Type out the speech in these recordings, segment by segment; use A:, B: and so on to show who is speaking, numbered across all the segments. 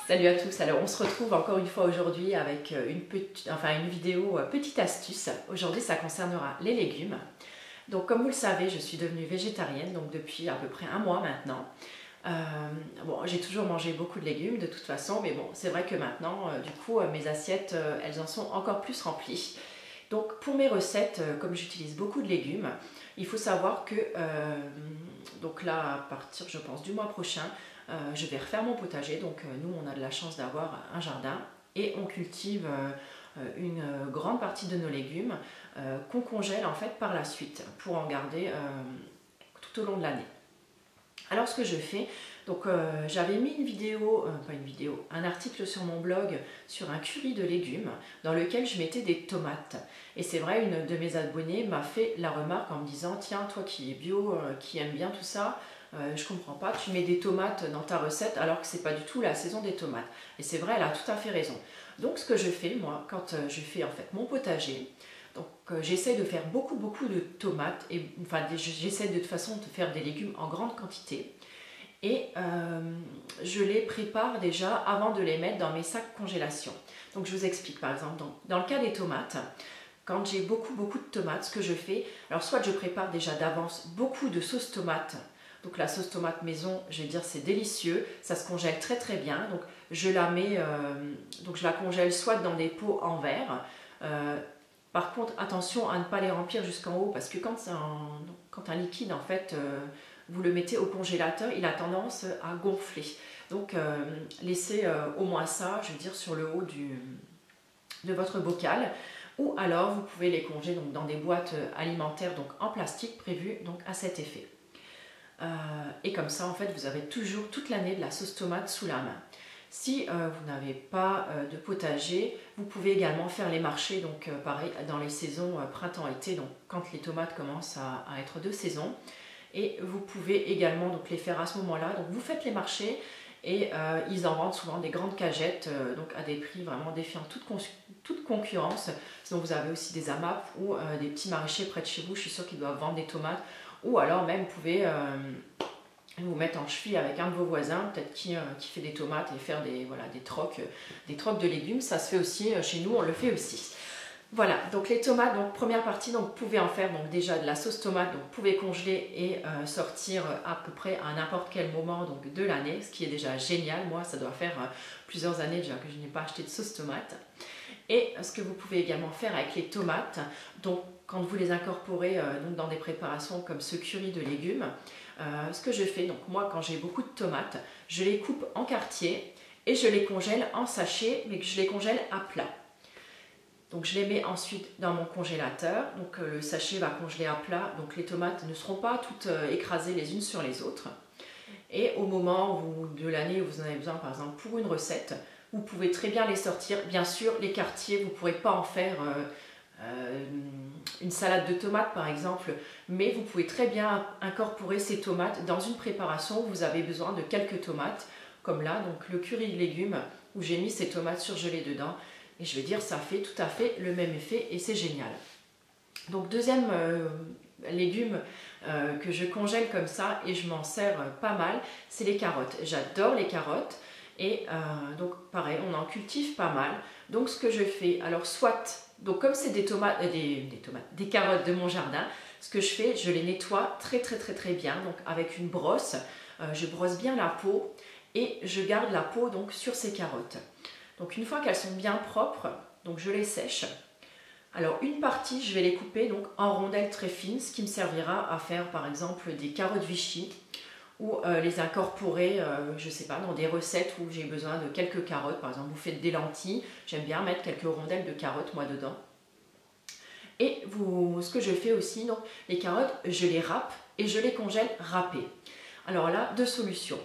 A: Salut à tous, alors on se retrouve encore une fois aujourd'hui avec une vidéo petite astuce. Aujourd'hui ça concernera les légumes. Donc comme vous le savez, je suis devenue végétarienne donc depuis à peu près un mois maintenant. Bon, j'ai toujours mangé beaucoup de légumes de toute façon, mais bon, c'est vrai que maintenant, mes assiettes, elles en sont encore plus remplies. Donc pour mes recettes, comme j'utilise beaucoup de légumes, il faut savoir que donc là, à partir, je pense, du mois prochain, je vais refaire mon potager. Donc nous, on a de la chance d'avoir un jardin et on cultive une grande partie de nos légumes qu'on congèle en fait par la suite pour en garder tout au long de l'année. Alors ce que je fais, donc j'avais mis un article sur mon blog sur un curry de légumes dans lequel je mettais des tomates. Et c'est vrai, une de mes abonnées m'a fait la remarque en me disant: tiens, toi qui es bio, qui aime bien tout ça, je comprends pas, tu mets des tomates dans ta recette alors que c'est pas du tout la saison des tomates. Et c'est vrai, elle a tout à fait raison. Donc ce que je fais moi, quand je fais en fait mon potager, donc j'essaie de faire beaucoup de tomates, et enfin j'essaie de toute façon de faire des légumes en grande quantité. Et je les prépare déjà avant de les mettre dans mes sacs congélation. Donc je vous explique par exemple, dans le cas des tomates, quand j'ai beaucoup de tomates, ce que je fais, alors soit je prépare déjà d'avance beaucoup de sauce tomate. Donc la sauce tomate maison, je vais dire c'est délicieux, ça se congèle très bien. Donc je la mets, donc je la congèle soit dans des pots en verre. Par contre attention à ne pas les remplir jusqu'en haut parce que quand un liquide en fait vous le mettez au congélateur, il a tendance à gonfler. Donc laissez au moins ça, je veux dire, sur le haut de votre bocal. Ou alors vous pouvez les congeler donc, dans des boîtes alimentaires donc, en plastique prévues donc, à cet effet. Et comme ça en fait vous avez toujours toute l'année de la sauce tomate sous la main. Si vous n'avez pas de potager, vous pouvez également faire les marchés, donc pareil dans les saisons printemps-été, donc quand les tomates commencent à être de saison. Et vous pouvez également donc, les faire à ce moment-là. Donc vous faites les marchés et ils en vendent souvent des grandes cagettes donc à des prix vraiment défiant toute concurrence. Sinon vous avez aussi des AMAP ou des petits maraîchers près de chez vous, je suis sûre qu'ils doivent vendre des tomates. Ou alors même vous pouvez vous mettre en cheville avec un de vos voisins, peut-être qui fait des tomates et faire des trocs de légumes. Ça se fait aussi chez nous, on le fait aussi. Voilà, donc les tomates, donc première partie, donc vous pouvez en faire donc déjà de la sauce tomate, donc vous pouvez congeler et sortir à peu près à n'importe quel moment donc, de l'année, ce qui est déjà génial. Moi, ça doit faire plusieurs années déjà que je n'ai pas acheté de sauce tomate. Et ce que vous pouvez également faire avec les tomates, donc quand vous les incorporez donc, dans des préparations comme ce curry de légumes, ce que je fais, donc moi quand j'ai beaucoup de tomates, je les coupe en quartiers et je les congèle en sachets, mais que je les congèle à plat. Donc je les mets ensuite dans mon congélateur, donc le sachet va congeler à plat, donc les tomates ne seront pas toutes écrasées les unes sur les autres. Et au moment de l'année où vous en avez besoin, par exemple pour une recette, vous pouvez très bien les sortir. Bien sûr, les quartiers, vous ne pourrez pas en faire une salade de tomates par exemple, mais vous pouvez très bien incorporer ces tomates dans une préparation où vous avez besoin de quelques tomates, comme là, donc le curry de légumes, où j'ai mis ces tomates surgelées dedans. Et je vais dire, ça fait tout à fait le même effet et c'est génial. Donc deuxième légume que je congèle comme ça et je m'en sers pas mal, c'est les carottes. J'adore les carottes et donc pareil, on en cultive pas mal. Donc ce que je fais, alors soit, donc comme c'est des carottes de mon jardin, ce que je fais, je les nettoie très bien, donc avec une brosse, je brosse bien la peau et je garde la peau donc sur ces carottes. Donc une fois qu'elles sont bien propres, donc je les sèche. Alors une partie, je vais les couper donc en rondelles très fines, ce qui me servira à faire par exemple des carottes Vichy ou les incorporer, je sais pas, dans des recettes où j'ai besoin de quelques carottes. Par exemple, vous faites des lentilles, j'aime bien mettre quelques rondelles de carottes moi dedans. Et ce que je fais aussi, donc les carottes, je les râpe et je les congèle râpées. Alors là, deux solutions.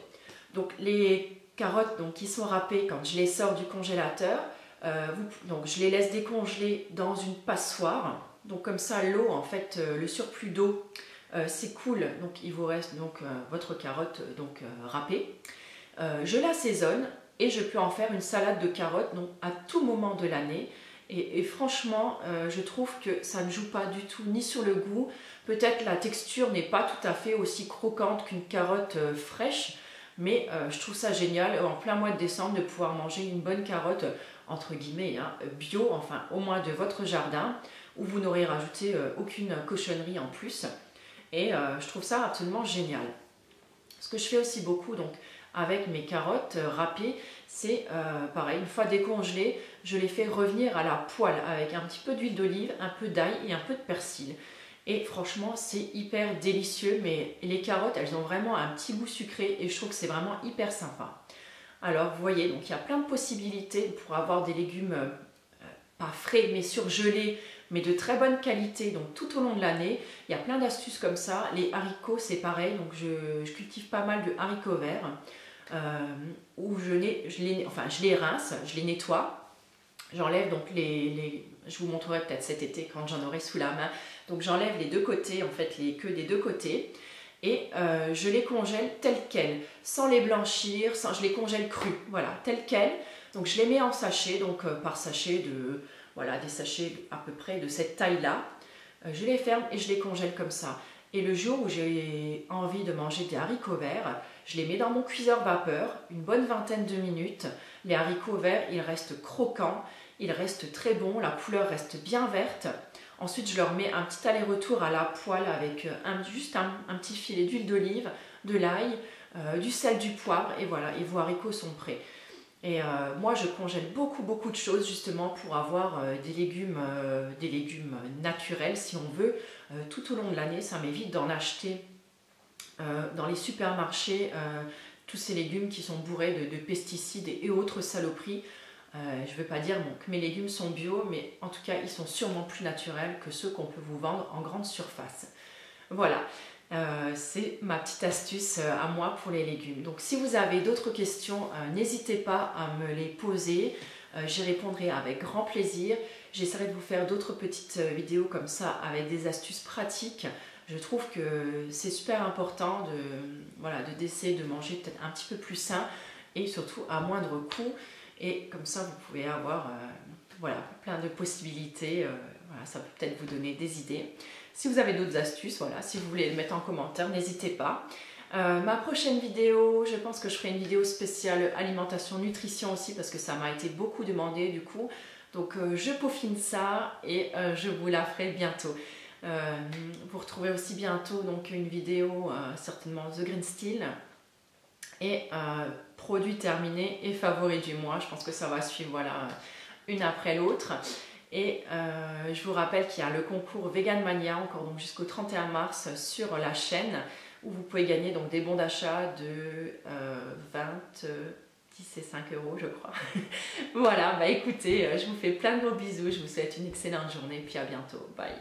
A: Donc les carottes donc, qui sont râpées, quand je les sors du congélateur, donc je les laisse décongeler dans une passoire. Donc comme ça, l'eau, en fait, le surplus d'eau s'écoule. Donc il vous reste donc votre carotte donc râpée. Je l'assaisonne et je peux en faire une salade de carottes donc à tout moment de l'année. Et franchement, je trouve que ça ne joue pas du tout ni sur le goût. Peut-être la texture n'est pas tout à fait aussi croquante qu'une carotte fraîche. Mais je trouve ça génial en plein mois de décembre de pouvoir manger une bonne carotte, entre guillemets, hein, bio, enfin au moins de votre jardin, où vous n'aurez rajouté aucune cochonnerie en plus. Et je trouve ça absolument génial. Ce que je fais aussi beaucoup donc, avec mes carottes râpées, c'est pareil, une fois décongelées, je les fais revenir à la poêle avec un petit peu d'huile d'olive, un peu d'ail et un peu de persil. Et franchement, c'est hyper délicieux, mais les carottes, elles ont vraiment un petit goût sucré et je trouve que c'est vraiment hyper sympa. Alors, vous voyez, donc il y a plein de possibilités pour avoir des légumes pas frais, mais surgelés, mais de très bonne qualité, donc tout au long de l'année. Il y a plein d'astuces comme ça. Les haricots, c'est pareil, donc je cultive pas mal de haricots verts, où je les rince, je les nettoie. J'enlève donc je vous montrerai peut-être cet été quand j'en aurai sous la main. Donc j'enlève les deux côtés, en fait les queues des deux côtés. Et je les congèle telles quelles, sans les blanchir, je les congèle crues, voilà, telles quelles. Donc je les mets en sachet, donc par sachet voilà, des sachets à peu près de cette taille-là. Je les ferme et je les congèle comme ça. Et le jour où j'ai envie de manger des haricots verts, je les mets dans mon cuiseur vapeur, une bonne vingtaine de minutes. Les haricots verts, ils restent croquants, ils restent très bons, la couleur reste bien verte. Ensuite, je leur mets un petit aller-retour à la poêle avec juste un petit filet d'huile d'olive, de l'ail, du sel, du poivre, et voilà, et vos haricots sont prêts. Et moi, je congèle beaucoup de choses justement pour avoir des légumes naturels, si on veut, tout au long de l'année. Ça m'évite d'en acheter dans les supermarchés tous ces légumes qui sont bourrés de pesticides et autres saloperies. Je ne veux pas dire que mes légumes sont bio, mais en tout cas, ils sont sûrement plus naturels que ceux qu'on peut vous vendre en grande surface. Voilà, c'est ma petite astuce à moi pour les légumes. Donc si vous avez d'autres questions, n'hésitez pas à me les poser. J'y répondrai avec grand plaisir. J'essaierai de vous faire d'autres petites vidéos comme ça avec des astuces pratiques. Je trouve que c'est super important d'essayer de manger peut-être un petit peu plus sain et surtout à moindre coût. Et comme ça, vous pouvez avoir plein de possibilités. Ça peut peut-être vous donner des idées. Si vous avez d'autres astuces, si vous voulez les mettre en commentaire, n'hésitez pas. Ma prochaine vidéo, je pense que je ferai une vidéo spéciale alimentation, nutrition aussi, parce que ça m'a été beaucoup demandé du coup. Donc je peaufine ça et je vous la ferai bientôt. Vous retrouvez aussi bientôt donc, une vidéo, certainement The Green Steel. Et produit terminé et favori du mois. Je pense que ça va suivre une après l'autre. Et je vous rappelle qu'il y a le concours Vegan Mania encore donc jusqu'au 31 mars sur la chaîne où vous pouvez gagner donc des bons d'achat de 10 et 5 euros je crois. Voilà, écoutez, je vous fais plein de gros bisous, je vous souhaite une excellente journée et puis à bientôt. Bye.